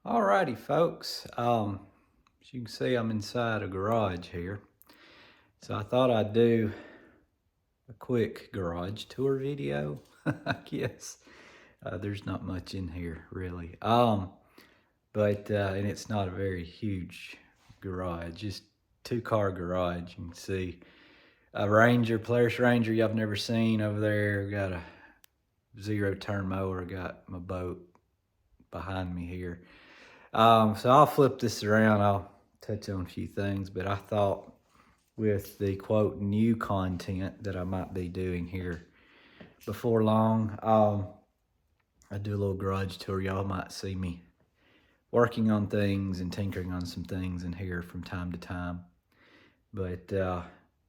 Alrighty, folks. As you can see, I'm inside a garage here. So I thought I'd do a quick garage tour video, I guess. There's not much in here, really. And it's not a very huge garage, just two-car garage. You can see a Ranger, Polaris Ranger y'all have never seen over there. Got a zero-turn mower. Got my boat behind me here. So I'll flip this around. I'll touch on a few things, but I thought with the quote new content that I might be doing here before long, I do a little garage tour. Y'all might see me working on things and tinkering on some things in here from time to time. But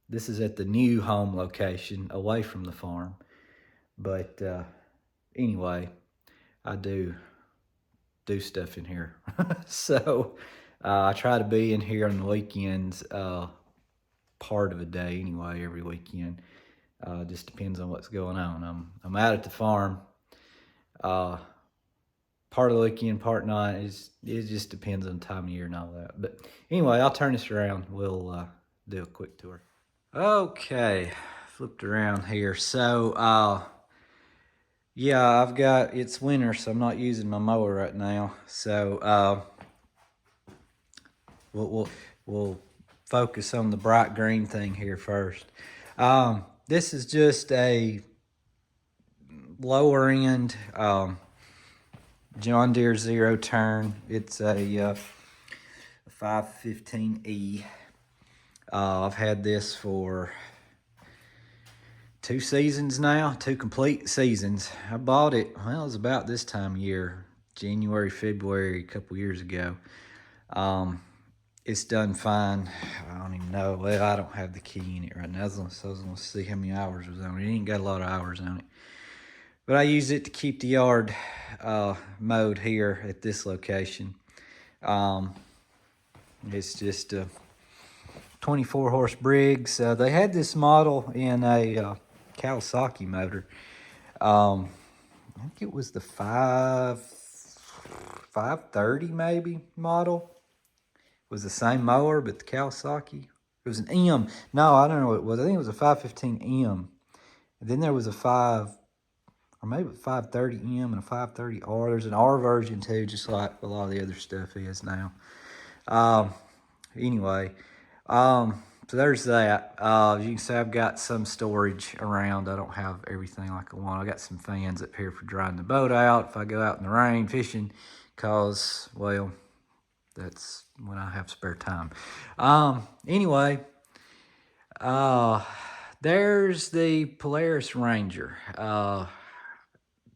this is at the new home location away from the farm. But anyway, I do stuff in here. So I try to be in here on the weekends, part of a day anyway, every weekend. Just depends on what's going on. I'm out at the farm, part of the weekend, part not. It just depends on the time of year and all that. But anyway, I'll turn this around. We'll do a quick tour. Okay, flipped around here. So yeah, it's winter, so I'm not using my mower right now. So we'll focus on the bright green thing here first. This is just a lower end John Deere zero turn. It's a 515E. I've had this for 2 seasons now, 2 complete seasons. I bought it, well, it was about this time of year, January, February, a couple years ago. It's done fine. I don't even know. Well, I don't have the key in it right now. I was going to see how many hours was on it. It ain't got a lot of hours on it. But I use it to keep the yard mowed here at this location. It's just a 24 horse Briggs. They had this model in a Kawasaki motor. I think it was the 530 maybe model. It was the same mower, but the Kawasaki. It was an M. No, I don't know what it was. I think it was a 515M. And then there was a 530M and a 530R. There's an R version too, just like a lot of the other stuff is now. Anyway, so there's that. As you can see, I've got some storage around. I don't have everything like I want. I got some fans up here for drying the boat out if I go out in the rain fishing, cause, well, that's when I have spare time. Anyway, there's the Polaris Ranger.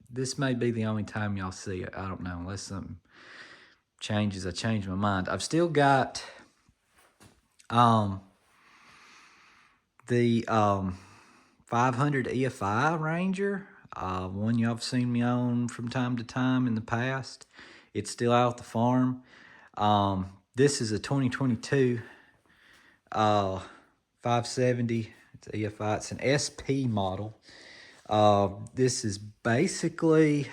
This may be the only time y'all see it. I don't know, unless something changes. I change my mind. I've still got the 500 EFI Ranger, one y'all have seen me on from time to time in the past. It's still out at the farm. This is a 2022 570. It's EFI. It's an SP model. This is basically,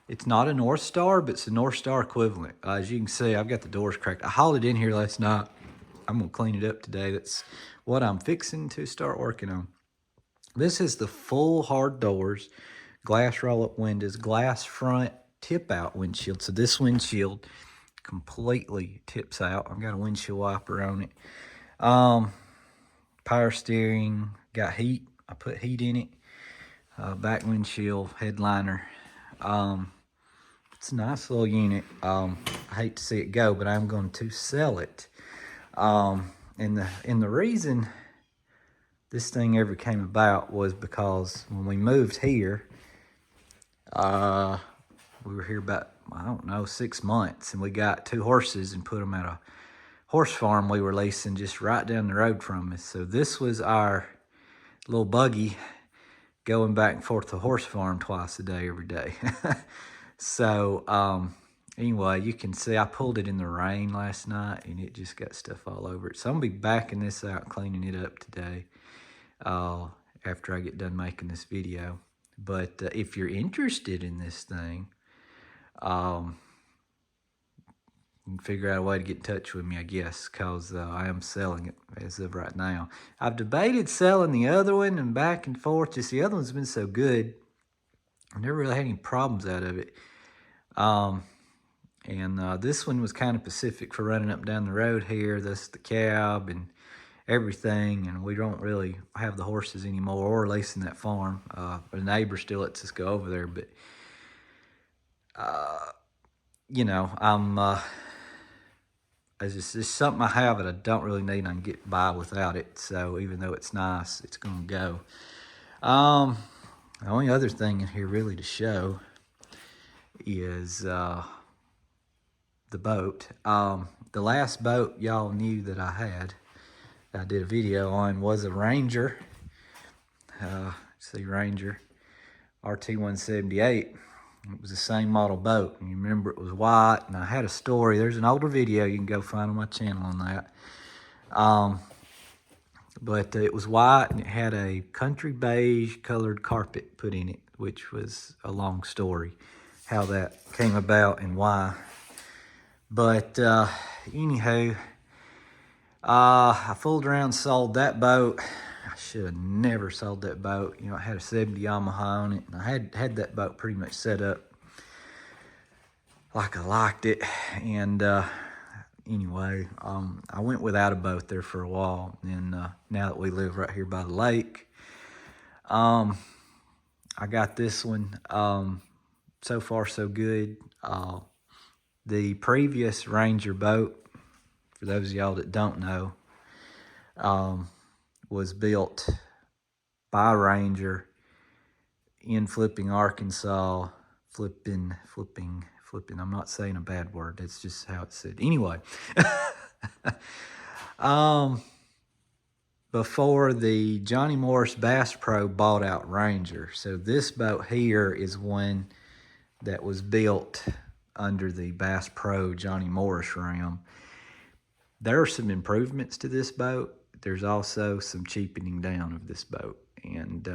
it's not a North Star, but it's a North Star equivalent. As you can see, I've got the doors cracked. I hauled it in here last night. I'm going to clean it up today. That's what I'm fixing to start working on. This is the full hard doors, glass roll-up windows, glass front tip-out windshield. So this windshield completely tips out. I've got a windshield wiper on it. Power steering, got heat. I put heat in it. Back windshield, headliner. It's a nice little unit. I hate to see it go, but I'm going to sell it. And the reason this thing ever came about was because when we moved here, we were here about, I don't know, 6 months, and we got 2 horses and put them at a horse farm we were leasing just right down the road from us. So this was our little buggy going back and forth to the horse farm twice a day every day. So anyway, you can see I pulled it in the rain last night and it just got stuff all over it. So I'm gonna be backing this out, cleaning it up today after I get done making this video. But if you're interested in this thing, you can figure out a way to get in touch with me, I guess, because I am selling it as of right now. I've debated selling the other one and back and forth. Just the other one's been so good. I never really had any problems out of it. And this one was kind of pacific for running up and down the road here. That's the cab and everything. And we don't really have the horses anymore, or leasing that farm. The neighbor still lets us go over there. But, you know, it's just something I have that I don't really need. I can get by without it. So even though it's nice, it's going to go. The only other thing in here really to show is the boat. The last boat y'all knew that I had, that I did a video on, was a Ranger. See, Ranger RT178. It was the same model boat, and you remember it was white, and I had a story. There's an older video you can go find on my channel on that. But it was white, and it had a country beige colored carpet put in it, which was a long story, how that came about and why. But anywho, I fooled around and sold that boat. I should have never sold that boat. You know, it had a 70 Yamaha on it, and I had that boat pretty much set up like I liked it. And anyway, I went without a boat there for a while, and now that we live right here by the lake, I got this one. So far so good. The previous Ranger boat, for those of y'all that don't know, was built by Ranger in Flipping, Arkansas. Flipping. I'm not saying a bad word. That's just how it's said. Anyway, before the Johnny Morris Bass Pro bought out Ranger. So this boat here is one that was built under the Bass Pro Johnny Morris ram. There are some improvements to this boat. There's also some cheapening down of this boat. And,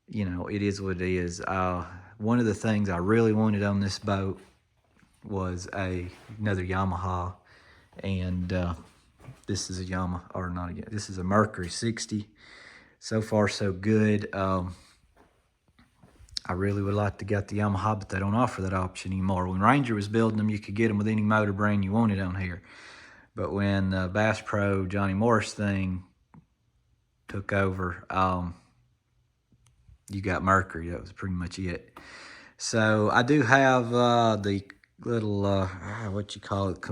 you know, it is what it is. One of the things I really wanted on this boat was another Yamaha. And this is a Yamaha, or not again, this is a Mercury 60. So far, so good. I really would like to get the Yamaha, but they don't offer that option anymore. When Ranger was building them, you could get them with any motor brand you wanted on here. But when the Bass Pro Johnny Morris thing took over, you got Mercury. That was pretty much it. So I do have the little, what you call it,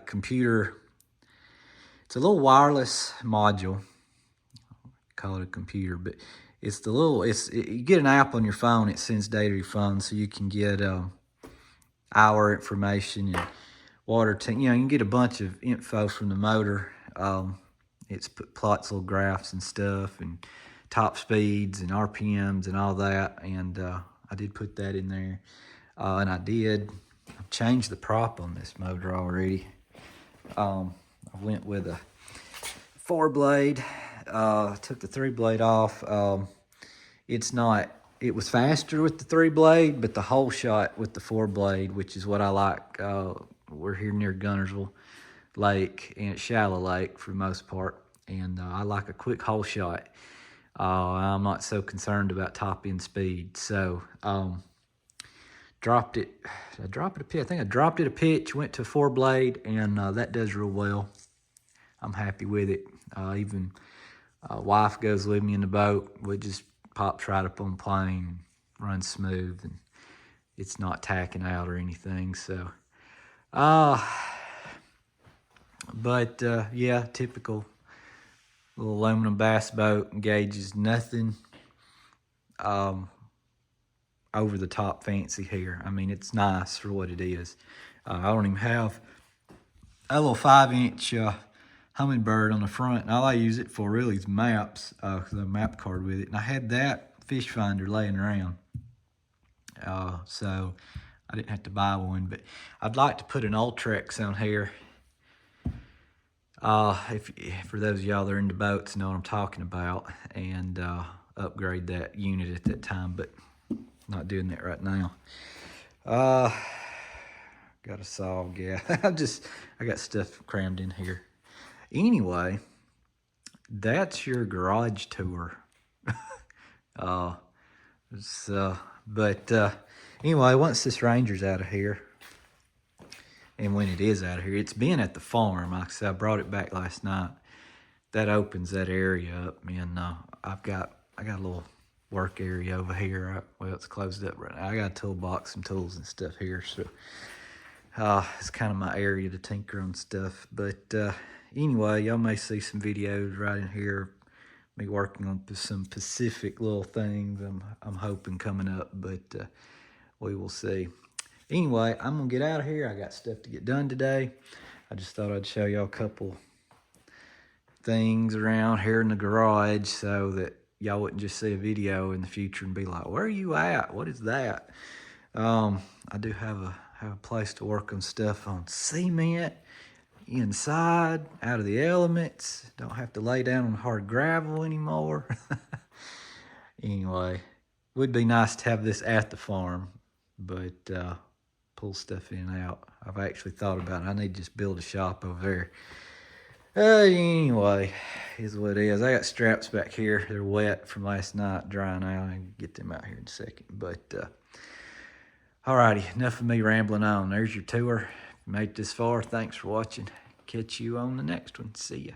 computer. It's a little wireless module. Call it a computer, but it's the little, you get an app on your phone. It sends data to your phone, so you can get hour information and water tank. You know, you can get a bunch of info from the motor. It's plots little graphs and stuff, and top speeds and RPMs and all that. And I did put that in there, and I've changed the prop on this motor already. I went with a 4-blade. Took the 3-blade off. It was faster with the 3-blade, but the whole shot with the 4-blade, which is what I like. We're here near Gunnersville Lake, and it's shallow lake for the most part. And I like a quick hole shot. I'm not so concerned about top end speed. So, dropped it. I think I dropped it a pitch, went to 4-blade, and that does real well. I'm happy with it. Even wife goes with me in the boat. We just pops right up on plane, runs smooth, and it's not tacking out or anything. So, but yeah, typical little aluminum bass boat. Engages nothing over the top fancy here. I mean, it's nice for what it is. I don't even have a little 5-inch hummingbird on the front, and all I use it for really is maps, because I have a map card with it. And I had that fish finder laying around, so I didn't have to buy one. But I'd like to put an Ultrex on here. If for those of y'all that are into boats know what I'm talking about, and upgrade that unit at that time, but not doing that right now. Got a saw, yeah. I got stuff crammed in here. Anyway, that's your garage tour. Anyway, once this Ranger's out of here, and when it is out of here, it's been at the farm. Like I said, I brought it back last night. That opens that area up, and I got a little work area over here. Well, it's closed up right now. I got a toolbox, some tools and stuff here, so it's kind of my area to tinker on stuff. But anyway, y'all may see some videos right in here, me working on some specific little things I'm hoping coming up, but we will see. Anyway, I'm gonna get out of here. I got stuff to get done today. I just thought I'd show y'all a couple things around here in the garage so that y'all wouldn't just see a video in the future and be like, where are you at? What is that? I do have a place to work on stuff on cement, inside, out of the elements. Don't have to lay down on hard gravel anymore. Anyway, would be nice to have this at the farm, but pull stuff in and out. I've actually thought about it. I need to just build a shop over there. Anyway, is what it is. I got straps back here. They're wet from last night, drying out. I can get them out here in a second. But alrighty, enough of me rambling on. There's your tour. If you made it this far, thanks for watching. Catch you on the next one. See ya.